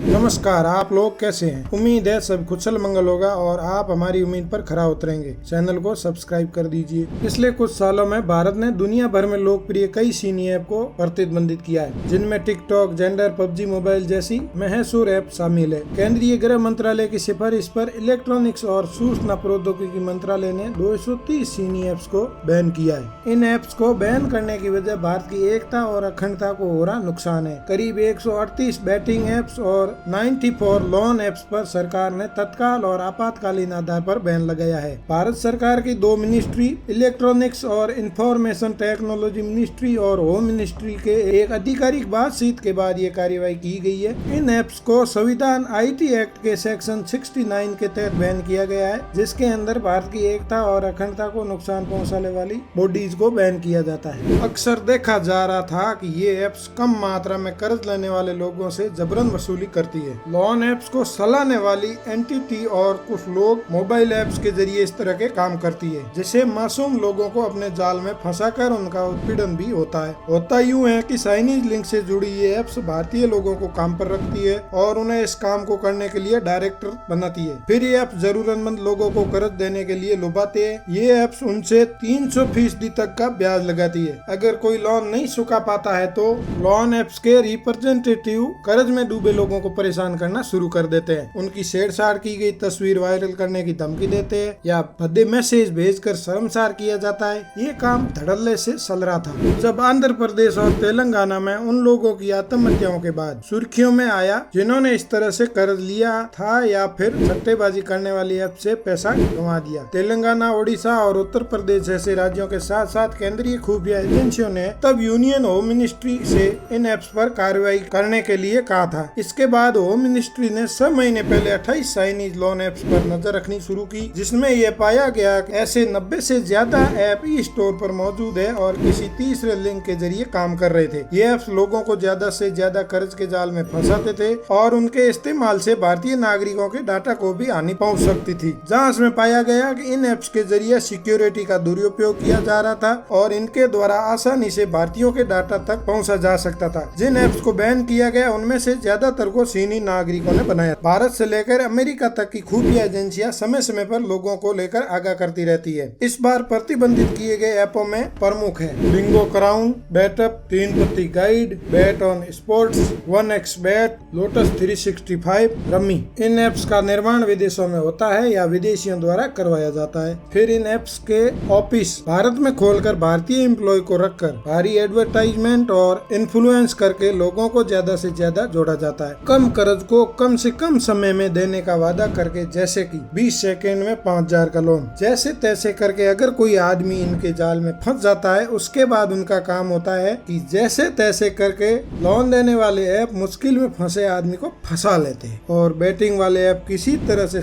नमस्कार, आप लोग कैसे हैं? उम्मीद है सब कुशल मंगल होगा और आप हमारी उम्मीद पर खरा उतरेंगे। चैनल को सब्सक्राइब कर दीजिए। पिछले कुछ सालों में भारत ने दुनिया भर में लोकप्रिय कई चीनी ऐप को प्रतिबंधित किया है, जिनमें टिकटॉक, जेंडर, पबजी मोबाइल जैसी मशहूर ऐप शामिल है। केंद्रीय गृह मंत्रालय की सिफारिश पर इलेक्ट्रॉनिक्स और सूचना प्रौद्योगिकी मंत्रालय ने 230 चीनी ऐप्स को बैन किया है। इन ऐप्स को बैन करने की वजह भारत की एकता और अखंडता को हो रहा नुकसान है। करीब 138 बैटिंग ऐप्स और 94 लोन ऐप्स पर सरकार ने तत्काल और आपातकालीन आधार पर बैन लगाया है। भारत सरकार की दो मिनिस्ट्री, इलेक्ट्रॉनिक्स और इंफॉर्मेशन टेक्नोलॉजी मिनिस्ट्री और होम मिनिस्ट्री के एक आधिकारिक बातचीत के बाद ये कार्यवाही की गई है। इन ऐप्स को संविधान IT एक्ट के सेक्शन 69 के तहत बैन किया गया है, जिसके अंदर भारत की एकता और अखंडता को नुकसान पहुंचाने वाली बॉडीज को बैन किया जाता है। अक्सर देखा जा रहा था कि ये ऐप्स कम मात्रा में कर्ज लेने वाले लोगों से जबरन वसूली करती है। लोन ऐप्स को चलाने वाली एंटिटी और कुछ लोग मोबाइल ऐप्स के जरिए इस तरह के काम करती है, जिससे मासूम लोगों को अपने जाल में फंसाकर उनका उत्पीड़न भी होता है। होता यूं है कि चाइनीज लिंक से जुड़ी ये ऐप्स भारतीय लोगों को काम पर रखती है और उन्हें इस काम को करने के लिए डायरेक्टर बनाती है। फिर ये ऐप्स जरूरतमंद लोगों को कर्ज देने के लिए लुभाते हैं। ये ऐप्स उनसे 300% तक का ब्याज लगाती है। अगर कोई लोन नहीं चुका पाता है तो लोन ऐप्स के रिप्रेजेंटेटिव कर्ज में डूबे लोगों को परेशान करना शुरू कर देते हैं। उनकी छेड़छाड़ की गई तस्वीर वायरल करने की धमकी देते हैं या भद्दे मैसेज भेजकर शर्मसार किया जाता है। ये काम धड़ल्ले से चल रहा था जब आंध्र प्रदेश और तेलंगाना में उन लोगों की आत्महत्याओं के बाद सुर्खियों में आया जिन्होंने इस तरह से कर्ज लिया था या फिर सट्टेबाजी करने वाली ऐप से पैसा गंवा दिया। तेलंगाना, ओडिशा और उत्तर प्रदेश जैसे राज्यों के साथ साथ केंद्रीय खुफिया एजेंसियों ने तब यूनियन होम मिनिस्ट्री से इन ऐप्स पर कार्रवाई करने के लिए कहा था। इसके बाद होम मिनिस्ट्री ने 6 महीने पहले 28 चाइनीज लोन ऐप्स पर नजर रखनी शुरू की, जिसमें यह पाया गया कि ऐसे 90 से ज्यादा ऐप स्टोर पर मौजूद है और किसी तीसरे लिंक के जरिए काम कर रहे थे। ये ऐप्स लोगों को ज्यादा से ज्यादा कर्ज के जाल में फंसाते थे और उनके इस्तेमाल से भारतीय नागरिकों के डाटा को भी हानि पहुंच सकती थी। जांच में पाया गया कि इन ऐप्स के जरिए सिक्योरिटी का दुरुपयोग किया जा रहा था और इनके द्वारा आसानी से भारतीयों के डाटा तक पहुंचा जा सकता था। जिन ऐप्स को बैन किया गया उनमें से ज्यादातर को चीनी नागरिकों ने बनाया। भारत से लेकर अमेरिका तक की खुफिया एजेंसियां समय समय पर लोगों को लेकर आगाह करती रहती है। इस बार प्रतिबंधित किए गए ऐपों में प्रमुख है बिंगो क्राउन, बेटअप, 3 पत्ती guide, bet on sports, 1xBet, lotus 365, rummy. In apps का निर्माण विदेशों में होता है या विदेशियों द्वारा करवाया जाता है। फिर इन ऐप्स के ऑफिस भारत में खोलकर भारतीय एम्प्लॉय को रखकर भारी एडवर्टाइजमेंट और इन्फ्लुएंस करके लोगों को ज्यादा से ज्यादा जोड़ा जाता है। कम कर्ज को कम से कम समय में देने का वादा करके, जैसे कि 20 सेकेंड में 5000 का लोन, जैसे तैसे करके अगर कोई आदमी इनके जाल में फंस जाता है, उसके बाद उनका काम होता है कि जैसे तैसे करके लोन देने वाले ऐप मुश्किल में फंसे आदमी को फंसा लेते हैं और बैटिंग वाले ऐप किसी तरह से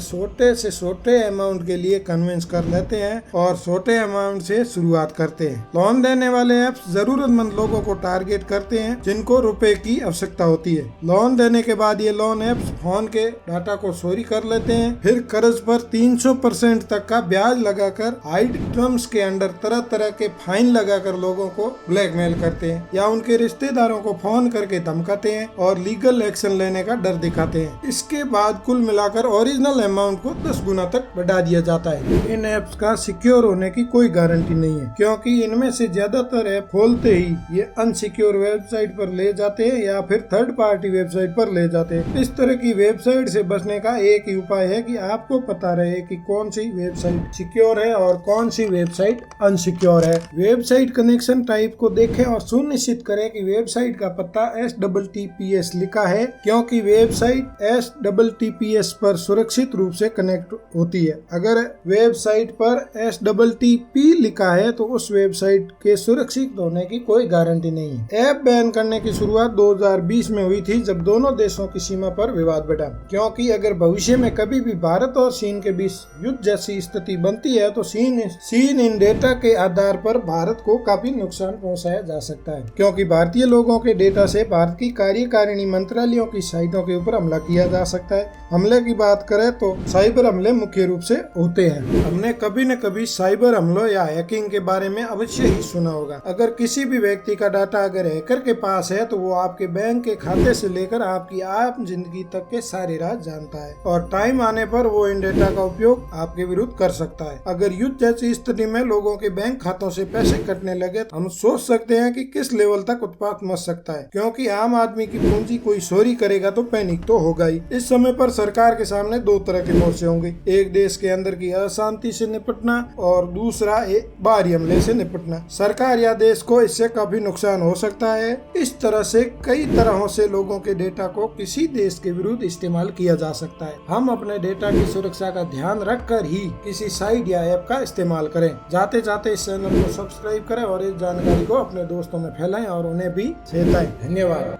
छोटे अमाउंट के लिए कन्विंस कर लेते हैं और छोटे अमाउंट से शुरुआत करते हैं। लोन देने वाले ऐप्स जरूरतमंद लोगों को टारगेट करते हैं जिनको रुपए की आवश्यकता होती है। लोन देने के बाद ये लोन ऐप्स फोन के डाटा को चोरी कर लेते हैं। फिर कर्ज पर 300% तक का ब्याज लगाकर हाइड टर्म्स के अंडर तरह तरह के फाइन लगाकर लोगों को ब्लैकमेल करते हैं या उनके रिश्तेदारों को फोन करके धमकाते हैं और लीगल एक्शन लेने का डर दिखाते हैं। इसके बाद कुल मिलाकर ओरिजिनल अमाउंट को 10 गुना तक बढ़ा दिया जाता है। इन ऐप्स का सिक्योर होने की कोई गारंटी नहीं है, क्योंकि इनमें से ज्यादातर ऐप खोलते ही ये अनसिक्योर वेबसाइट पर ले जाते हैं या फिर थर्ड पार्टी वेबसाइट पर ले जाते हैं। इस तरह की वेबसाइट से बचने का एक ही उपाय है कि आपको पता रहे कि कौन सी वेबसाइट सिक्योर है और कौन सी वेबसाइट अनसिक्योर है। वेबसाइट कनेक्शन टाइप को देखें और सुनिश्चित करें कि वेबसाइट का पता HTTPS लिखा है, क्योंकि वेबसाइट HTTPS पर सुरक्षित रूप से कनेक्ट होती है। अगर वेबसाइट पर HTTP लिखा है तो उस वेबसाइट के सुरक्षित होने की कोई गारंटी नहीं है। ऐप बैन करने की शुरुआत 2020 में हुई थी, जब दोनों देशों की सीमा पर विवाद बढ़ा, क्योंकि अगर भविष्य में कभी भी भारत और चीन के बीच युद्ध जैसी स्थिति बनती है तो चीन इन डेटा के आधार पर भारत को काफी नुकसान पहुंचाया जा सकता है, क्योंकि भारतीय लोगों के डेटा से भारत की कार्यकारिणी मंत्रालयों की साइटों के ऊपर हमला किया जा सकता है। हमले की बात करें तो साइबर हमले मुख्य रूप से होते हैं। हमने कभी न कभी साइबर हमलों या हैकिंग के बारे में अवश्य ही सुना होगा। अगर किसी भी व्यक्ति का डाटा अगर हैकर के पास है तो वो आपके बैंक के खाते से लेकर आपकी आम जिंदगी तक के सारे राज जानता है और टाइम आने पर वो इन डेटा का उपयोग आपके विरुद्ध कर सकता है। अगर युद्ध जैसी स्थिति में लोगों के बैंक खातों से पैसे कटने लगे तो हम सोच सकते हैं कि किस लेवल तक उत्पात मच सकता है, क्योंकि आम आदमी की पूंजी कोई चोरी करेगा तो पैनिक तो होगा ही। इस समय पर सरकार के सामने दो तरह के मोर्चे होंगे, एक देश के अंदर की अशांति से निपटना और दूसरा बाहरी हमले से निपटना। सरकार या देश को इससे काफी नुकसान हो सकता है। इस तरह से कई तरहों से लोगों के डेटा को किसी देश के विरुद्ध इस्तेमाल किया जा सकता है। हम अपने डेटा की सुरक्षा का ध्यान रखकर ही किसी साइट या ऐप का इस्तेमाल करें। जाते जाते इस चैनल को सब्सक्राइब करें और इस जानकारी को अपने दोस्तों में फैलाएं और उन्हें भी चेताएं। धन्यवाद।